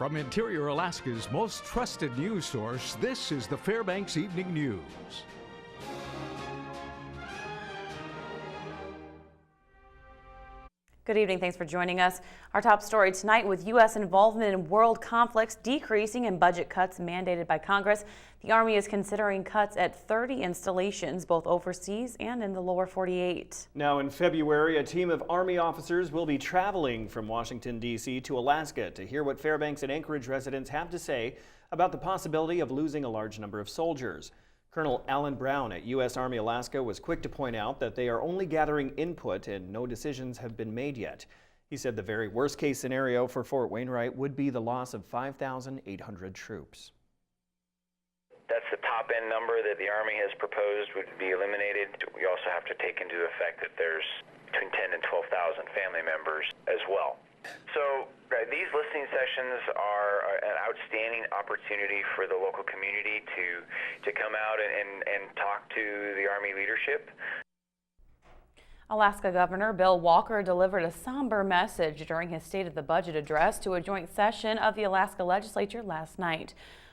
From Interior Alaska's most trusted news source, this is the Fbx Evening News. Good evening. Thanks for joining us. Our top story tonight: with U.S. involvement in world conflicts decreasing and budget cuts mandated by Congress, the Army is considering cuts at 30 installations, both overseas and in the lower 48. Now in February, a team of Army officers will be traveling from Washington, D.C. to Alaska to hear what Fairbanks and Anchorage residents have to say about the possibility of losing a large number of soldiers. Colonel Alan Brown at U.S. Army Alaska was quick to point out that they are only gathering input and no decisions have been made yet. He said the very worst case scenario for Fort Wainwright would be the loss of 5,800 troops. That's the top end number that the Army has proposed would be eliminated. We also have to take into effect that there's between 10 and 12,000 family members as well. So these listening sessions are an outstanding opportunity for the local community to come out and talk to the Army leadership. Alaska Governor Bill Walker delivered a somber message during his State of the Budget address to a joint session of the Alaska Legislature last night.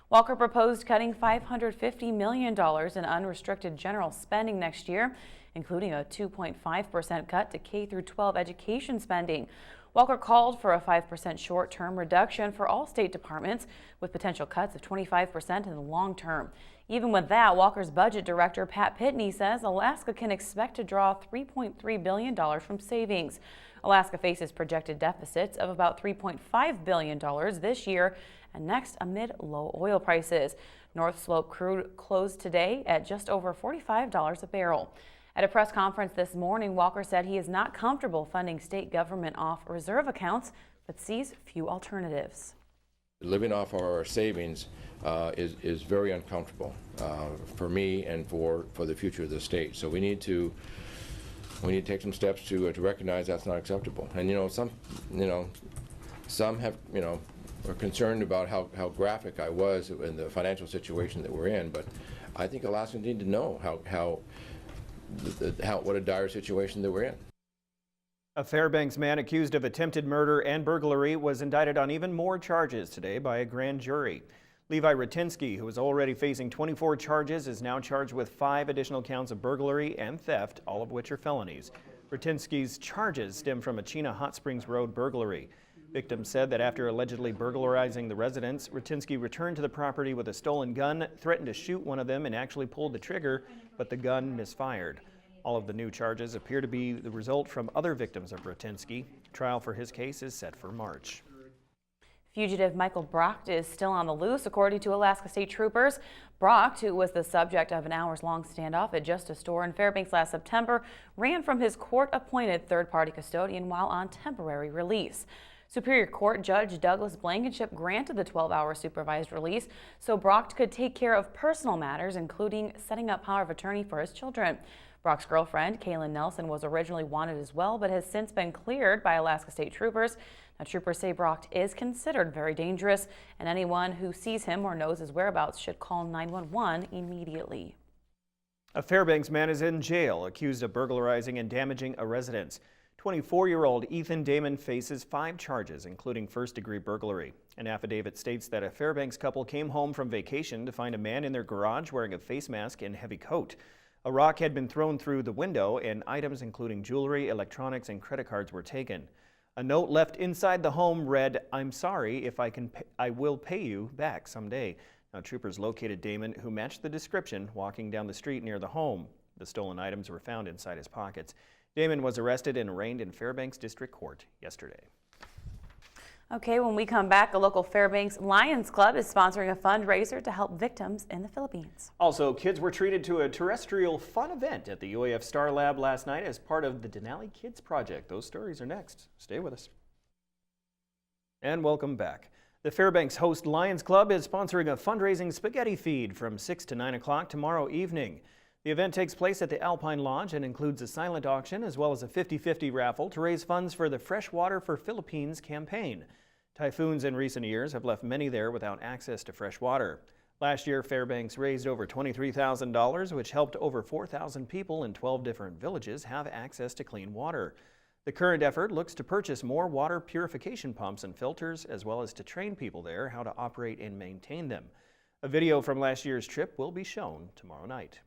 Walker proposed cutting $550 million in unrestricted general spending next year, including a 2.5% cut to K-12 education spending. Walker called for a 5% short-term reduction for all state departments, with potential cuts of 25% in the long term. Even with that, Walker's budget director, Pat Pitney, says Alaska can expect to draw $3.3 billion from savings. Alaska faces projected deficits of about $3.5 billion this year and next amid low oil prices. North Slope crude closed today at just over $45 a barrel. At a press conference this morning, Walker said he is not comfortable funding state government off reserve accounts, but sees few alternatives. Living off our savings is very uncomfortable for me and for the future of the state. So we need to take some steps to recognize that's not acceptable. And some have are concerned about how graphic I was in the financial situation that we're in, but I think Alaskans need to know what a dire situation that we're in. A Fairbanks man accused of attempted murder and burglary was indicted on even more charges today by a grand jury. Levi Ratinsky, who is already facing 24 charges, is now charged with 5 additional counts of burglary and theft, all of which are felonies. Ratinsky's charges stem from a Chena Hot Springs Road burglary. Victims said that after allegedly burglarizing the residence, Ratinsky returned to the property with a stolen gun, threatened to shoot one of them, and actually pulled the trigger, but the gun misfired. All of the new charges appear to be the result from other victims of Ratinsky. Trial for his case is set for March. Fugitive Michael Brocht is still on the loose, according to Alaska State Troopers. Brocht, who was the subject of an hours-long standoff at just a store in Fairbanks last September, ran from his court-appointed third-party custodian while on temporary release. Superior Court Judge Douglas Blankenship granted the 12-hour supervised release so Brocht could take care of personal matters, including setting up power of attorney for his children. Brocht's girlfriend, Kaylin Nelson, was originally wanted as well, but has since been cleared by Alaska State Troopers. Now, troopers say Brocht is considered very dangerous, and anyone who sees him or knows his whereabouts should call 911 immediately. A Fairbanks man is in jail accused of burglarizing and damaging a residence. 24-year-old Ethan Damon faces 5 charges, including first-degree burglary. An affidavit states that a Fairbanks couple came home from vacation to find a man in their garage wearing a face mask and heavy coat. A rock had been thrown through the window, and items including jewelry, electronics, and credit cards were taken. A note left inside the home read, "I'm sorry, if I will pay you back someday." Now, troopers located Damon, who matched the description, walking down the street near the home. The stolen items were found inside his pockets. Damon was arrested and arraigned in Fairbanks District Court yesterday. Okay, when we come back, a local Fairbanks Lions Club is sponsoring a fundraiser to help victims in the Philippines. Also, kids were treated to a terrestrial fun event at the UAF Star Lab last night as part of the Denali Kids Project. Those stories are next. Stay with us. And welcome back. The Fairbanks Host Lions Club is sponsoring a fundraising spaghetti feed from 6 to 9 o'clock tomorrow evening. The event takes place at the Alpine Lodge and includes a silent auction as well as a 50-50 raffle to raise funds for the Freshwater for Philippines campaign. Typhoons in recent years have left many there without access to fresh water. Last year, Fairbanks raised over $23,000, which helped over 4,000 people in 12 different villages have access to clean water. The current effort looks to purchase more water purification pumps and filters, as well as to train people there how to operate and maintain them. A video from last year's trip will be shown tomorrow night.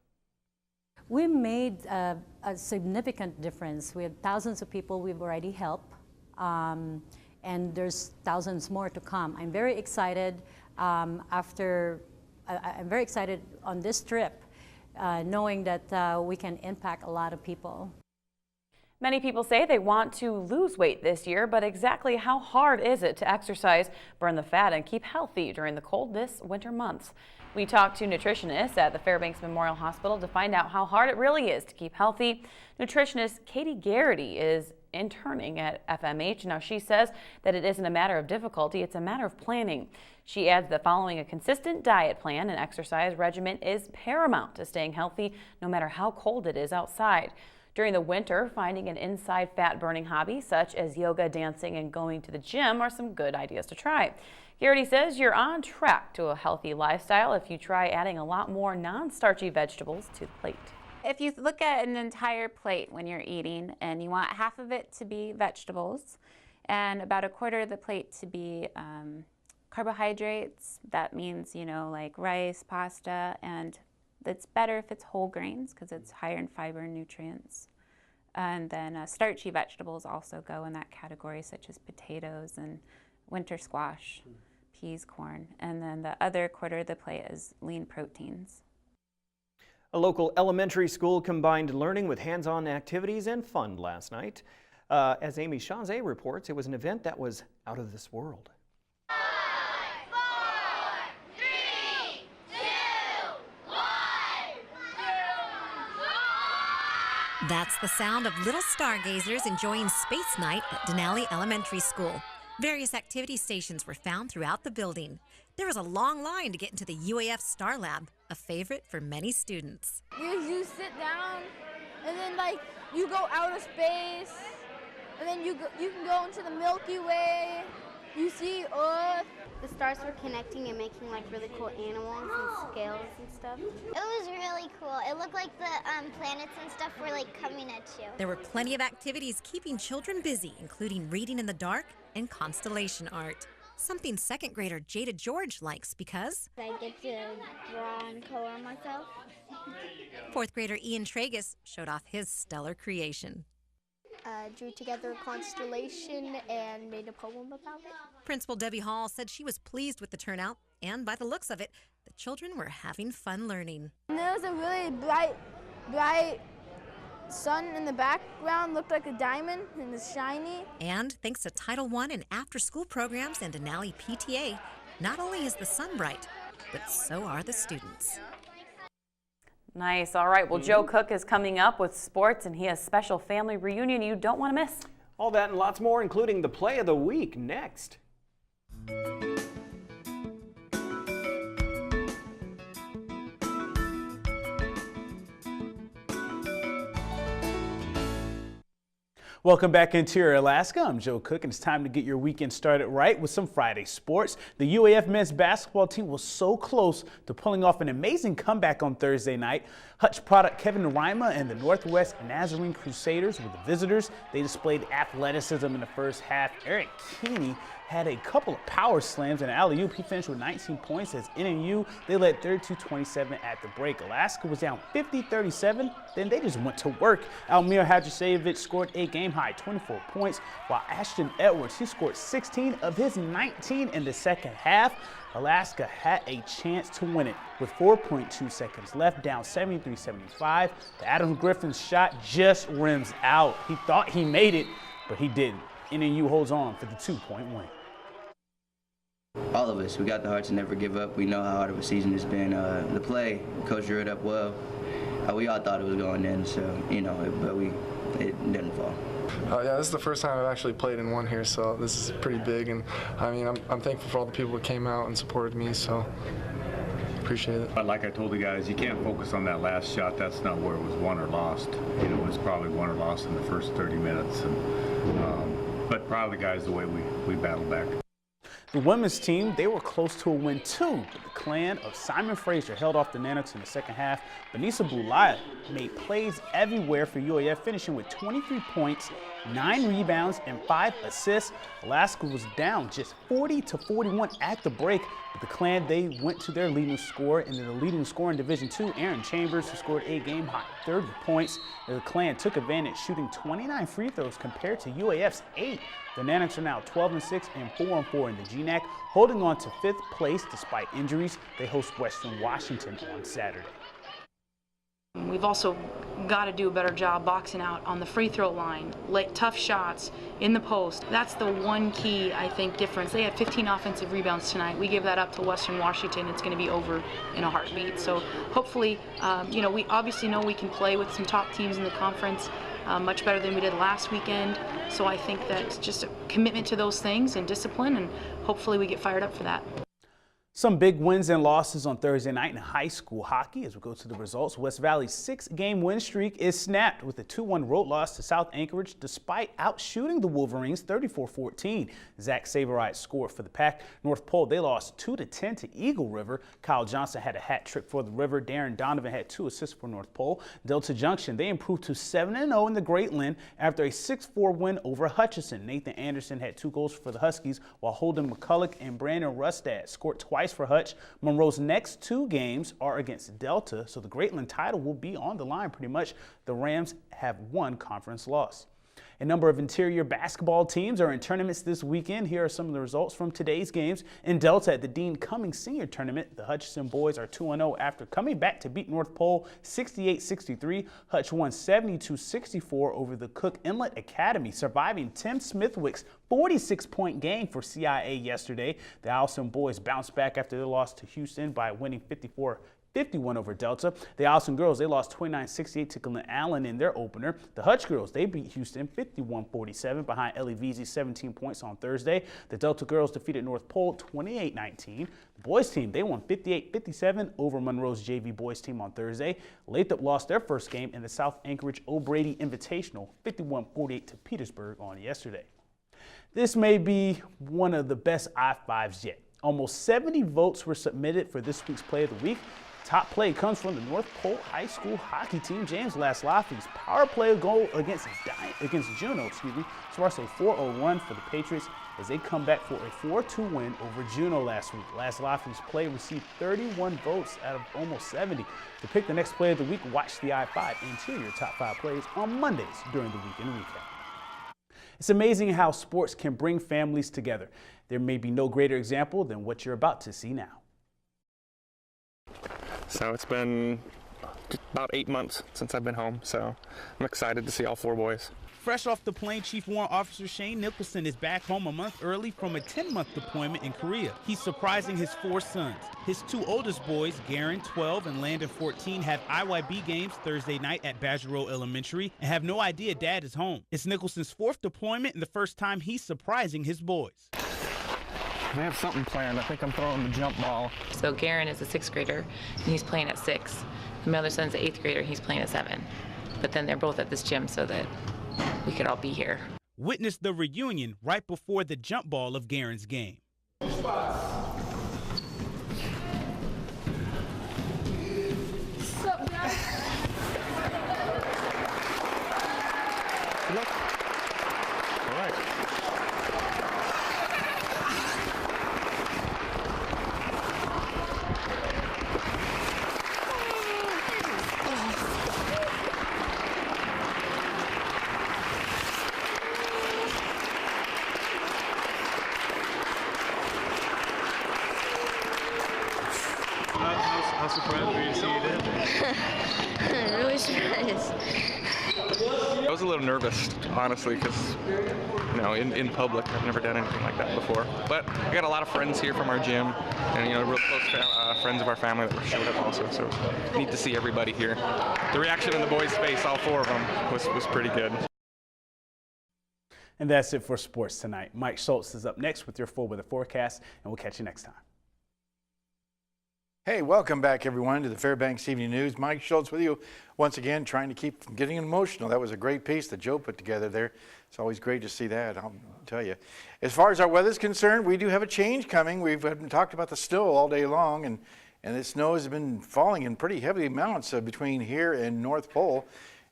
We made a significant difference. We had thousands of people we've already helped, and there's thousands more to come. I'm very excited I'm very excited on this trip, knowing that we can impact a lot of people. Many people say they want to lose weight this year, but exactly how hard is it to exercise, burn the fat, and keep healthy during the cold this winter months? We talked to nutritionists at the Fairbanks Memorial Hospital to find out how hard it really is to keep healthy. Nutritionist Katie Garrity is interning at FMH. Now, she says that it isn't a matter of difficulty, it's a matter of planning. She adds that following a consistent diet plan and exercise regimen is paramount to staying healthy no matter how cold it is outside. During the winter, finding an inside fat-burning hobby such as yoga, dancing, and going to the gym are some good ideas to try. Garrity says you're on track to a healthy lifestyle if you try adding a lot more non-starchy vegetables to the plate. If you look at an entire plate when you're eating and you want half of it to be vegetables and about a quarter of the plate to be carbohydrates, that means, like rice, pasta, and it's better if it's whole grains because it's higher in fiber and nutrients. And then starchy vegetables also go in that category, such as potatoes and winter squash, peas, corn. And then the other quarter of the plate is lean proteins. A local elementary school combined learning with hands-on activities and fun last night. As Amy Chazé reports, it was an event that was out of this world. That's the sound of little stargazers enjoying space night at Denali Elementary School. Various activity stations were found throughout the building. There was a long line to get into the UAF Star Lab, a favorite for many students. You sit down, and then you go out of space, and then you can go into the Milky Way. You see Earth. The stars were connecting and making really cool animals and scales and stuff. It was really cool. It looked like the planets and stuff were coming at you. There were plenty of activities keeping children busy, including reading in the dark and constellation art. Something second grader Jada George likes because I get to draw and color myself. Fourth grader Ian Tragus showed off his stellar creation. Drew together a constellation and made a poem about it. Principal Debbie Hall said she was pleased with the turnout, and by the looks of it, the children were having fun learning. And there was a really bright sun in the background, looked like a diamond, and it's shiny. And thanks to Title I and after-school programs and Denali PTA, not only is the sun bright, but so are the students. Nice. All right. Well, Joe Cook is coming up with sports, and he has a special family reunion you don't want to miss. All that and lots more, including the play of the week, next. Welcome back, Interior Alaska. I'm Joe Cook, and it's time to get your weekend started right with some Friday sports. The UAF men's basketball team was so close to pulling off an amazing comeback on Thursday night. Hutch product Kevin Rima and the Northwest Nazarene Crusaders were the visitors. They displayed athleticism in the first half. Eric Keeney had a couple of power slams and alley-oop. He finished with 19 points as NNU. They led 32-27 at the break. Alaska was down 50-37. Then they just went to work. Almir Hadjisevich scored a game-high 24 points, while Ashton Edwards, he scored 16 of his 19 in the second half. Alaska had a chance to win it with 4.2 seconds left, down 73-75. The Adam Griffin shot just rims out. He thought he made it, but he didn't. NNU holds on for the 2-point win. All of us, we got the heart to never give up. We know how hard of a season it's been. The play, coach drew it up well. We all thought it was going in, so, but it didn't fall. Yeah, this is the first time I've actually played in one here, so this is pretty big. And I'm thankful for all the people that came out and supported me, so appreciate it. But like I told the guys, you can't focus on that last shot. That's not where it was won or lost. It was probably won or lost in the first 30 minutes. But proud of the guys the way we battled back. The women's team, they were close to a win too, but the clan of Simon Fraser held off the Nanooks in the second half. Benisa Boulaya made plays everywhere for UAF, finishing with 23 points, 9 rebounds, and 5 assists. Alaska was down just 40-41 at the break, but the clan, they went to their leading scorer, and the leading scorer in Division II, Aaron Chambers, who scored a game-high 30 points. The clan took advantage, shooting 29 free throws compared to UAF's 8. The Nanooks are now 12-6 and 4-4 in the GNAC, holding on to 5th place despite injuries. They host Western Washington on Saturday. We've also got to do a better job boxing out on the free throw line, tough shots in the post. That's the one key, I think, difference. They had 15 offensive rebounds tonight. We give that up to Western Washington. It's going to be over in a heartbeat. So hopefully, we obviously know we can play with some top teams in the conference, much better than we did last weekend. So I think that's just a commitment to those things and discipline, and hopefully we get fired up for that. Some big wins and losses on Thursday night in high school hockey. As we go to the results, West Valley's 6-game win streak is snapped with a 2-1 road loss to South Anchorage despite outshooting the Wolverines 34-14. Zach Saverite scored for the Pack. North Pole, they lost 2-10 to Eagle River. Kyle Johnson had a hat trick for the River. Darren Donovan had 2 assists for North Pole. Delta Junction, they improved to 7-0 in the Great Lynn after a 6-4 win over Hutchinson. Nathan Anderson had 2 goals for the Huskies, while Holden McCulloch and Brandon Rustad scored twice for Hutch. Monroe's next 2 games are against Delta, so the Greatland title will be on the line pretty much. The Rams have 1 conference loss. A number of interior basketball teams are in tournaments this weekend. Here are some of the results from today's games. In Delta at the Dean Cummings Senior Tournament, the Hutchinson boys are 2-0 after coming back to beat North Pole 68-63. Hutch won 72-64 over the Cook Inlet Academy, surviving Tim Smithwick's 46-point game for CIA yesterday. The Allison boys bounced back after their loss to Houston by winning 54-51 over Delta. The Allison girls, they lost 29-68 to Glen Allen in their opener. The Hutch girls, they beat Houston 51-47 behind Ellie Veazey's 17 points on Thursday. The Delta girls defeated North Pole 28-19. The boys team, they won 58-57 over Monroe's JV boys team on Thursday. Lathrop lost their first game in the South Anchorage O'Brady Invitational 51-48 to Petersburg on yesterday. This may be one of the best I-5s yet. Almost 70 votes were submitted for this week's Play of the Week. Top play comes from the North Pole High School hockey team. James Laslofsky's power play goal against Juneau, sparks a 4-0 run for the Patriots as they come back for a 4-2 win over Juneau last week. Laslofsky's play received 31 votes out of almost 70. To pick the next Play of the Week, watch the I-5 Interior Top 5 plays on Mondays during the weekend recap. It's amazing how sports can bring families together. There may be no greater example than what you're about to see now. So it's been about 8 months since I've been home, so I'm excited to see all 4 boys. Fresh off the plane, Chief Warrant Officer Shane Nicholson is back home a month early from a 10-month deployment in Korea. He's surprising his 4 sons. His 2 oldest boys, Garen, 12, and Landon, 14, have IYB games Thursday night at Badger Road Elementary and have no idea Dad is home. It's Nicholson's 4th deployment and the first time he's surprising his boys. I have something planned. I think I'm throwing the jump ball. So Garen is a 6th grader, and he's playing at 6. My other son's an 8th grader, he's playing at 7. But then they're both at this gym so that we could all be here. Witness the reunion right before the jump ball of Garen's game. What's up, guys? Good luck. All right. How surprised were you to see you there? Really surprised. I was a little nervous, honestly, because, in public, I've never done anything like that before. But I got a lot of friends here from our gym, and, real close friends of our family that showed up also, so neat to see everybody here. The reaction in the boys' face, all 4 of them, was pretty good. And that's it for sports tonight. Mike Schultz is up next with your full weather forecast, and we'll catch you next time. Hey, welcome back everyone to the Fbx Evening News. Mike Schultz with you once again, trying to keep from getting emotional. That was a great piece that Joe put together there. It's always great to see that, I'll tell you. As far as our weather is concerned, we do have a change coming. We've talked about the snow all day long, and the snow has been falling in pretty heavy amounts between here and North Pole,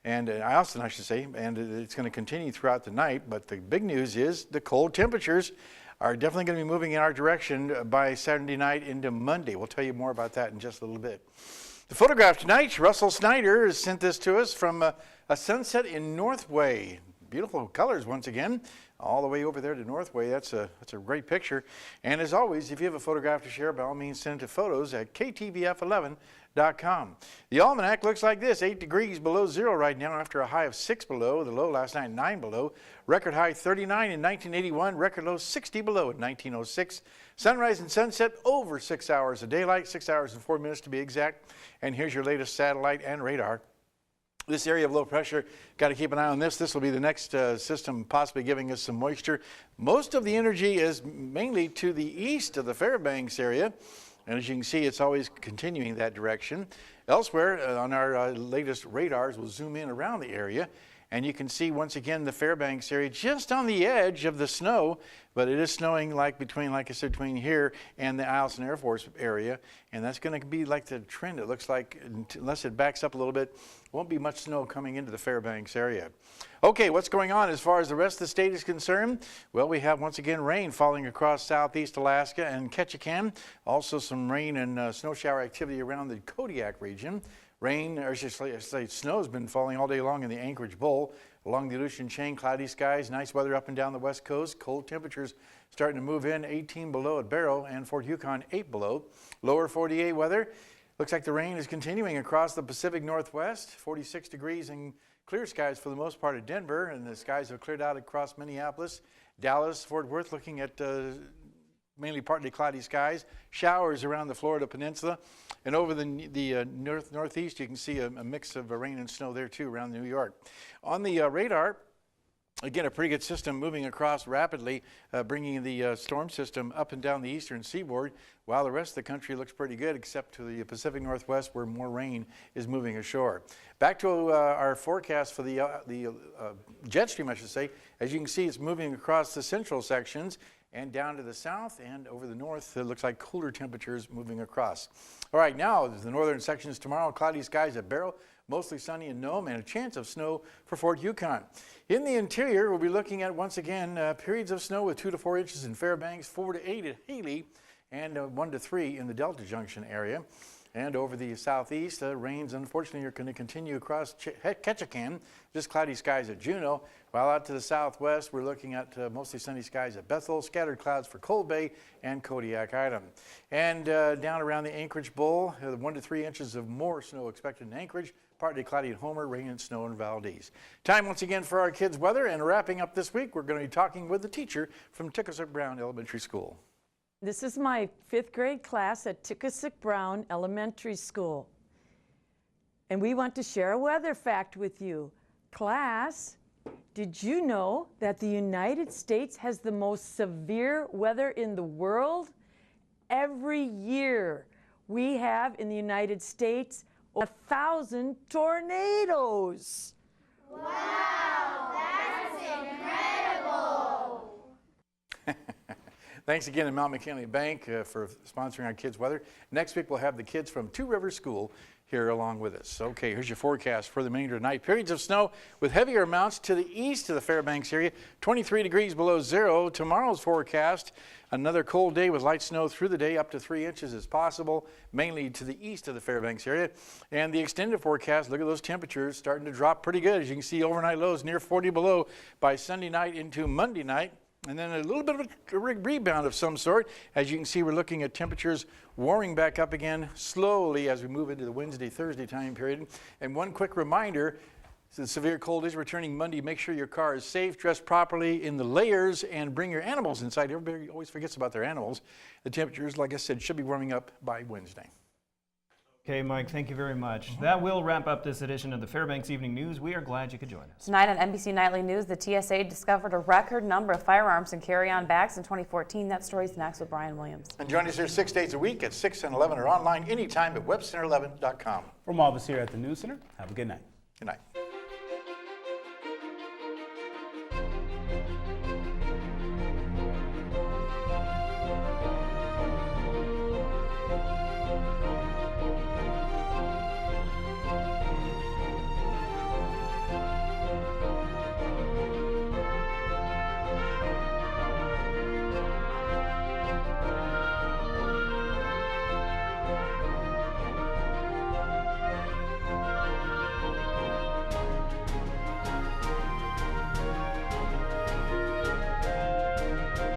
and Austin, I should say, and it's going to continue throughout the night. But the big news is the cold temperatures are definitely going to be moving in our direction by Saturday night into Monday. We'll tell you more about that in just a little bit. The photograph tonight, Russell Snyder has sent this to us from a sunset in Northway. Beautiful colors once again, all the way over there to Northway. That's a great picture. And as always, if you have a photograph to share, by all means send it to photos@ktvf11.com. The almanac looks like this: 8 degrees below zero right now after a high of 6 below. The low last night 9 below. Record high 39 in 1981. Record low 60 below in 1906. Sunrise and sunset over 6 hours of daylight, 6 hours and 4 minutes to be exact. And here's your latest satellite and radar. This area of low pressure, got to keep an eye on this. This will be the next system possibly giving us some moisture. Most of the energy is mainly to the east of the Fairbanks area. And as you can see, it's always continuing that direction. Elsewhere on our latest radars, we'll zoom in around the area. And you can see once again the Fairbanks area just on the edge of the snow, but it is snowing like I said, between here and the Eielson Air Force area. And that's going to be like the trend, it looks like, unless it backs up a little bit. Won't be much snow coming into the Fairbanks area. Okay, what's going on as far as the rest of the state is concerned? Well, we have once again rain falling across southeast Alaska and Ketchikan. Also some rain and snow shower activity around the Kodiak region. Rain, or I should say snow, has been falling all day long in the Anchorage Bowl. Along the Aleutian chain, cloudy skies, nice weather up and down the west coast. Cold temperatures starting to move in, 18 below at Barrow and Fort Yukon, 8 below. Lower 48 weather. Looks like the rain is continuing across the Pacific Northwest. 46 degrees and clear skies for the most part at Denver, and the skies have cleared out across Minneapolis. Dallas, Fort Worth looking at mainly partly cloudy skies, showers around the Florida Peninsula, and over the northeast you can see a mix of rain and snow there too around New York. On the radar, again, a pretty good system moving across rapidly, bringing the storm system up and down the eastern seaboard, while the rest of the country looks pretty good except to the Pacific Northwest where more rain is moving ashore. Back to our forecast for the jet stream, I should say. As you can see, it's moving across the central sections and down to the south and over the north. It looks like cooler temperatures moving across. All right, now the northern sections tomorrow, cloudy skies at Barrow, mostly sunny in Nome, and a chance of snow for Fort Yukon. In the interior, we'll be looking at, once again, periods of snow with 2 to 4 inches in Fairbanks, 4 to 8 at Haley, and 1 to 3 in the Delta Junction area. And over the southeast, rains, unfortunately, are going to continue across Ketchikan, just cloudy skies at Juneau. While out to the southwest, we're looking at mostly sunny skies at Bethel, scattered clouds for Cold Bay and Kodiak Island. And down around the Anchorage Bowl, 1 to 3 inches of more snow expected in Anchorage, partly cloudy at Homer, rain and snow in Valdez. Time once again for our kids' weather, and wrapping up this week, we're going to be talking with the teacher from Tickassook Brown Elementary School. This is my 5th grade class at Tickassook Brown Elementary School. And we want to share a weather fact with you. Class, did you know that the United States has the most severe weather in the world? Every year we have in the United States 1,000 tornadoes. Wow, that's incredible! Thanks again to Mount McKinley Bank for sponsoring our kids' weather. Next week we'll have the kids from Two Rivers School here along with us. Okay, here's your forecast for the remainder of the night. Periods of snow with heavier amounts to the east of the Fairbanks area, 23 degrees below zero. Tomorrow's forecast, another cold day with light snow through the day, up to 3 inches is possible, mainly to the east of the Fairbanks area. And the extended forecast, look at those temperatures starting to drop pretty good. As you can see, overnight lows near 40 below by Sunday night into Monday night. And then a little bit of a rebound of some sort. As you can see, we're looking at temperatures warming back up again slowly as we move into the Wednesday, Thursday time period. And one quick reminder, the severe cold is returning Monday. Make sure your car is safe, dressed properly in the layers, and bring your animals inside. Everybody always forgets about their animals. The temperatures, like I said, should be warming up by Wednesday. Okay, Mike, thank you very much. That will wrap up this edition of the Fairbanks Evening News. We are glad you could join us. Tonight on NBC Nightly News, the TSA discovered a record number of firearms and carry-on bags in 2014. That story's next with Brian Williams. And join us here 6 days a week at 6 and 11 or online anytime at webcenter11.com. From all of us here at the News Center, have a good night. Good night.